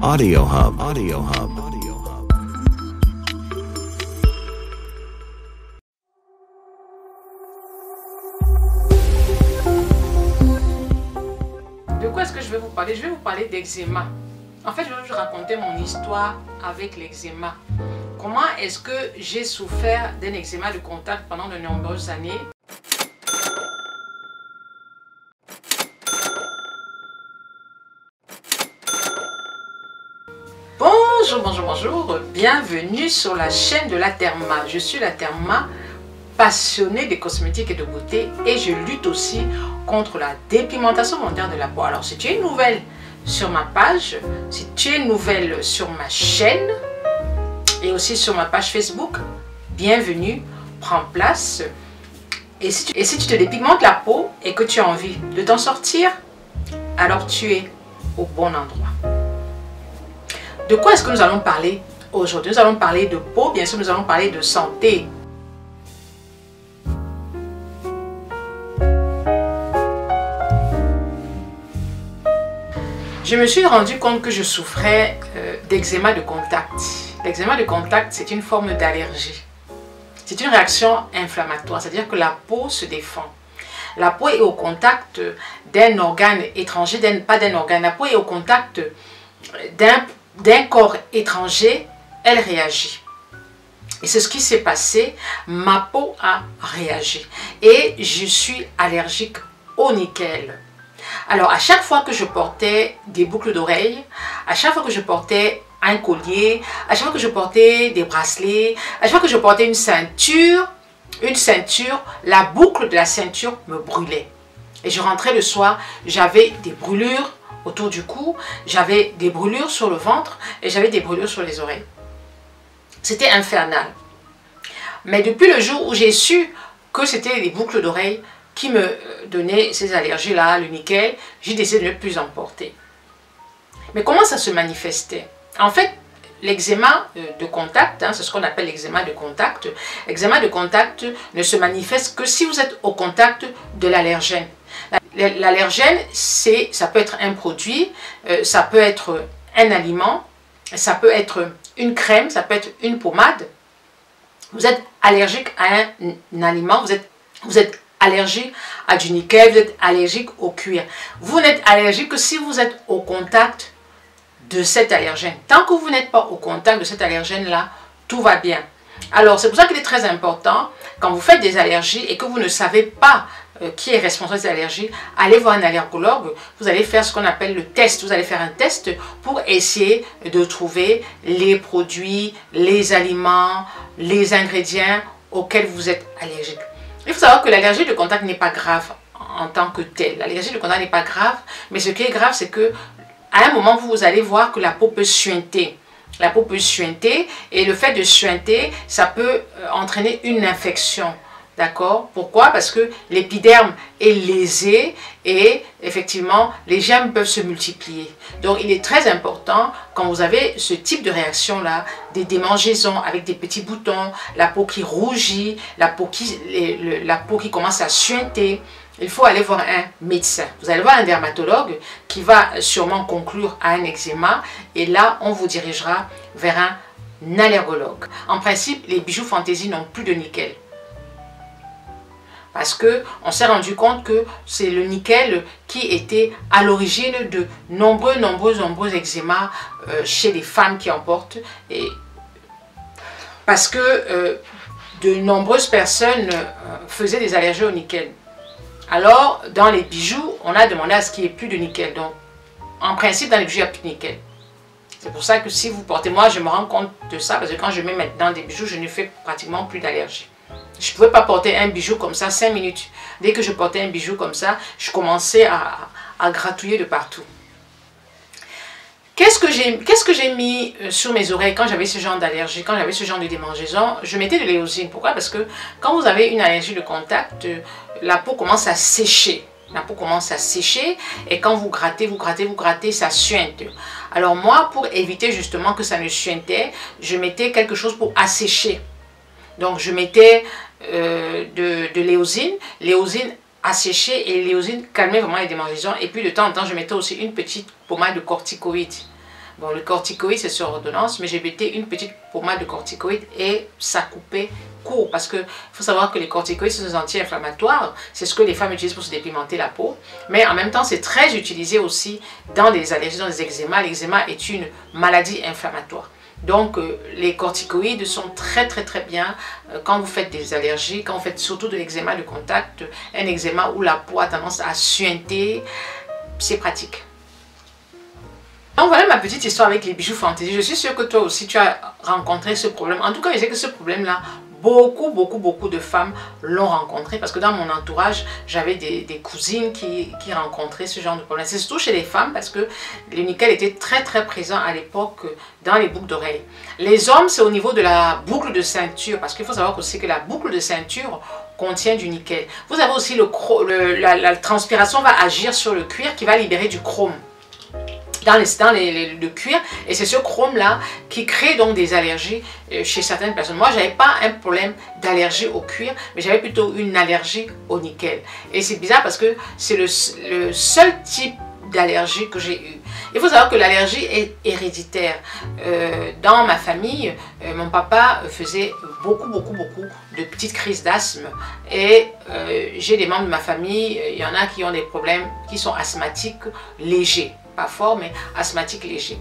Audio Hub. Audio Hub. Audio Hub. De quoi est-ce que je vais vous parler? Je vais vous parler d'eczéma. En fait, je vais vous raconter mon histoire avec l'eczéma. Comment est-ce que j'ai souffert d'un eczéma de contact pendant de nombreuses années? Bonjour, bienvenue sur la chaîne de la Therma. Je suis la Therma, passionnée des cosmétiques et de beauté, et je lutte aussi contre la dépigmentation volontaire de la peau. Alors si tu es nouvelle sur ma page, si tu es nouvelle sur ma chaîne et aussi sur ma page Facebook, bienvenue, prends place. Et si tu te dépigmentes la peau et que tu as envie de t'en sortir, alors tu es au bon endroit. De quoi est-ce que nous allons parler aujourd'hui? Nous allons parler de peau, bien sûr, nous allons parler de santé. Je me suis rendu compte que je souffrais d'eczéma de contact. L'eczéma de contact, c'est une forme d'allergie. C'est une réaction inflammatoire, c'est-à-dire que la peau se défend. La peau est au contact d'un organe étranger, pas d'un organe, la peau est au contact d'un corps étranger, elle réagit. Et c'est ce qui s'est passé, ma peau a réagi. Et je suis allergique au nickel. Alors à chaque fois que je portais des boucles d'oreilles, à chaque fois que je portais un collier, à chaque fois que je portais des bracelets, à chaque fois que je portais une ceinture, la boucle de la ceinture me brûlait. Et je rentrais le soir, j'avais des brûlures autour du cou, j'avais des brûlures sur le ventre et j'avais des brûlures sur les oreilles. C'était infernal. Mais depuis le jour où j'ai su que c'était les boucles d'oreilles qui me donnaient ces allergies-là, le nickel, j'ai décidé de ne plus en porter. Mais comment ça se manifestait? En fait, l'eczéma de contact, c'est ce qu'on appelle l'eczéma de contact. L'eczéma de contact ne se manifeste que si vous êtes au contact de l'allergène. L'allergène, ça peut être un produit, ça peut être un aliment, ça peut être une crème, ça peut être une pommade. Vous êtes allergique à un aliment, vous êtes allergique à du nickel, vous êtes allergique au cuir. Vous n'êtes allergique que si vous êtes au contact de cet allergène. Tant que vous n'êtes pas au contact de cet allergène-là, tout va bien. Alors, c'est pour ça qu'il est très important, quand vous faites des allergies et que vous ne savez pas qui est responsable des allergies, allez voir un allergologue, vous allez faire ce qu'on appelle le test. Vous allez faire un test pour essayer de trouver les produits, les aliments, les ingrédients auxquels vous êtes allergique. Il faut savoir que l'allergie de contact n'est pas grave en tant que telle. L'allergie de contact n'est pas grave, mais ce qui est grave, c'est que à un moment, vous allez voir que la peau peut suinter. La peau peut suinter et le fait de suinter, ça peut entraîner une infection. D'accord? Pourquoi? Parce que l'épiderme est lésé et effectivement, les germes peuvent se multiplier. Donc, il est très important quand vous avez ce type de réaction-là, des démangeaisons avec des petits boutons, la peau qui rougit, la peau qui commence à suinter. Il faut aller voir un médecin. Vous allez voir un dermatologue qui va sûrement conclure à un eczéma et là, on vous dirigera vers un allergologue. En principe, les bijoux fantaisie n'ont plus de nickel. Parce qu'on s'est rendu compte que c'est le nickel qui était à l'origine de nombreux eczémas chez les femmes qui en portent. Et parce que de nombreuses personnes faisaient des allergies au nickel. Alors, dans les bijoux, on a demandé à ce qu'il n'y ait plus de nickel. Donc, en principe, dans les bijoux, il n'y a plus de nickel. C'est pour ça que si vous portez, moi, je me rends compte de ça, parce que quand je mets maintenant des bijoux, je ne fais pratiquement plus d'allergie. Je ne pouvais pas porter un bijou comme ça 5 minutes. Dès que je portais un bijou comme ça, je commençais à gratouiller de partout. Qu'est-ce que j'ai mis sur mes oreilles quand j'avais ce genre d'allergie, quand j'avais ce genre de démangeaison? Je mettais de l'éosine. Pourquoi? Parce que quand vous avez une allergie de contact, la peau commence à sécher. La peau commence à sécher et quand vous grattez, ça suinte. Alors moi, pour éviter justement que ça ne suintait, je mettais quelque chose pour assécher. Donc je mettais de l'éosine. L'éosine asséchait et l'éosine calmait vraiment les démangeaisons. Et puis de temps en temps, je mettais aussi une petite pommade de corticoïdes. Bon, le corticoïde, c'est sur ordonnance, mais j'ai metté une petite pommade de corticoïde et ça coupait court. Parce qu'il faut savoir que les corticoïdes sont des anti-inflammatoires. C'est ce que les femmes utilisent pour se dépigmenter la peau. Mais en même temps, c'est très utilisé aussi dans les allergies, dans les eczémas. L'eczéma est une maladie inflammatoire. Donc, les corticoïdes sont très bien quand vous faites des allergies, quand vous faites surtout de l'eczéma de contact, un eczéma où la peau a tendance à suinter, c'est pratique. Donc voilà ma petite histoire avec les bijoux fantaisie. Je suis sûre que toi aussi tu as rencontré ce problème. En tout cas, je sais que ce problème-là, beaucoup de femmes l'ont rencontré parce que dans mon entourage, j'avais des cousines qui rencontraient ce genre de problème. C'est surtout chez les femmes parce que le nickel était très présent à l'époque dans les boucles d'oreilles. Les hommes, c'est au niveau de la boucle de ceinture parce qu'il faut savoir aussi que la boucle de ceinture contient du nickel. Vous avez aussi la transpiration va agir sur le cuir qui va libérer du chrome dans le cuir, et c'est ce chrome là qui crée donc des allergies chez certaines personnes. Moi, j'avais pas un problème d'allergie au cuir, mais j'avais plutôt une allergie au nickel. Et c'est bizarre parce que c'est le seul type d'allergie que j'ai eu. Il faut savoir que l'allergie est héréditaire. Dans ma famille, mon papa faisait beaucoup de petites crises d'asthme, et j'ai des membres de ma famille, il y en a qui ont des problèmes, qui sont asthmatiques légers. Pas fort, mais asthmatique léger.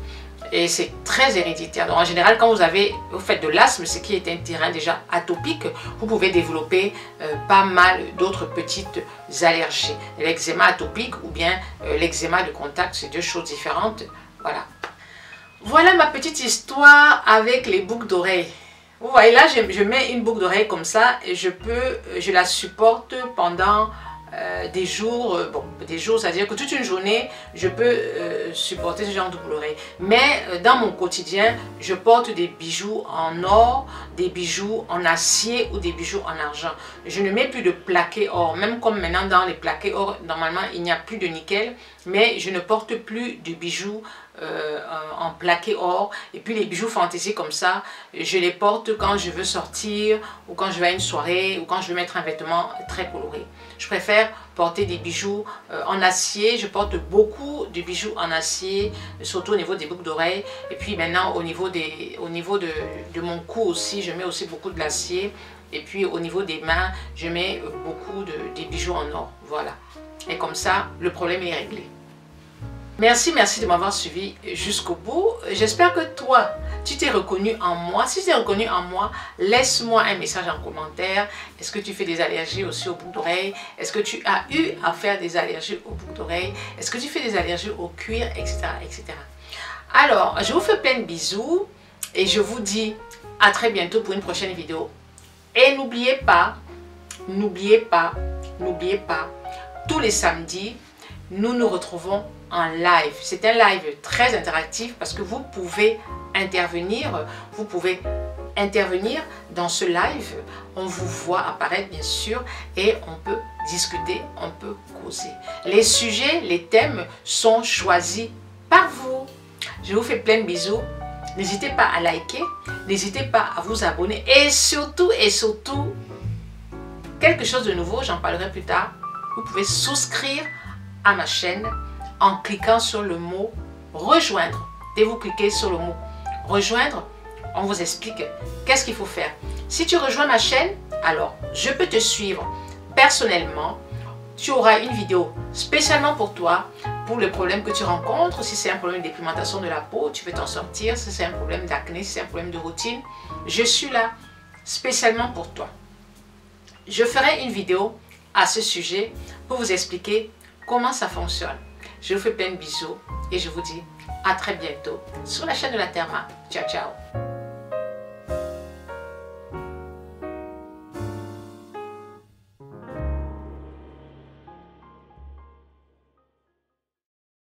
Et c'est très héréditaire. Donc en général, quand vous faites de l'asthme, ce qui est un terrain déjà atopique, vous pouvez développer pas mal d'autres petites allergies. L'eczéma atopique ou bien l'eczéma de contact, c'est deux choses différentes. Voilà. Voilà ma petite histoire avec les boucles d'oreilles. Vous voyez là, je mets une boucle d'oreille comme ça et je la supporte pendant des jours, c'est-à-dire que toute une journée, je peux supporter ce genre de boucle d'oreille. Mais dans mon quotidien, je porte des bijoux en or, des bijoux en acier ou des bijoux en argent. Je ne mets plus de plaqué or, même comme maintenant dans les plaqués or, normalement il n'y a plus de nickel, mais je ne porte plus de bijoux en plaqué or. Et puis les bijoux fantaisie comme ça, je les porte quand je veux sortir ou quand je vais à une soirée ou quand je veux mettre un vêtement très coloré. Je préfère porter des bijoux en acier. Je porte beaucoup de bijoux en acier, surtout au niveau des boucles d'oreilles. Et puis maintenant au niveau de mon cou aussi, je mets aussi beaucoup de l'acier. Et puis au niveau des mains, je mets beaucoup des bijoux en or. Voilà. Et comme ça, le problème est réglé. Merci de m'avoir suivi jusqu'au bout. J'espère que toi, tu t'es reconnu en moi. Si tu t'es reconnu en moi, laisse-moi un message en commentaire. Est-ce que tu fais des allergies aussi aux boucles d'oreilles? Est-ce que tu as eu à faire des allergies aux boucles d'oreilles? Est-ce que tu fais des allergies au cuir, etc., etc. Alors, je vous fais plein de bisous et je vous dis à très bientôt pour une prochaine vidéo. Et n'oubliez pas, tous les samedis, nous nous retrouvons en live. C'est un live très interactif parce que vous pouvez intervenir dans ce live. On vous voit apparaître bien sûr et on peut discuter, on peut causer. Les sujets, les thèmes sont choisis par vous. Je vous fais plein de bisous. N'hésitez pas à liker, n'hésitez pas à vous abonner et surtout, quelque chose de nouveau, j'en parlerai plus tard. Vous pouvez souscrire à ma chaîne en cliquant sur le mot rejoindre. Dès que vous cliquez sur le mot rejoindre, on vous explique qu'est-ce qu'il faut faire. Si tu rejoins ma chaîne, alors je peux te suivre personnellement. Tu auras une vidéo spécialement pour toi, pour le problème que tu rencontres. Si c'est un problème de dépigmentation de la peau, tu veux t'en sortir. Si c'est un problème d'acné, si c'est un problème de routine, je suis là spécialement pour toi. Je ferai une vidéo à ce sujet pour vous expliquer comment ça fonctionne. Je vous fais plein de bisous et je vous dis à très bientôt sur la chaîne de la Therma. Ciao, ciao.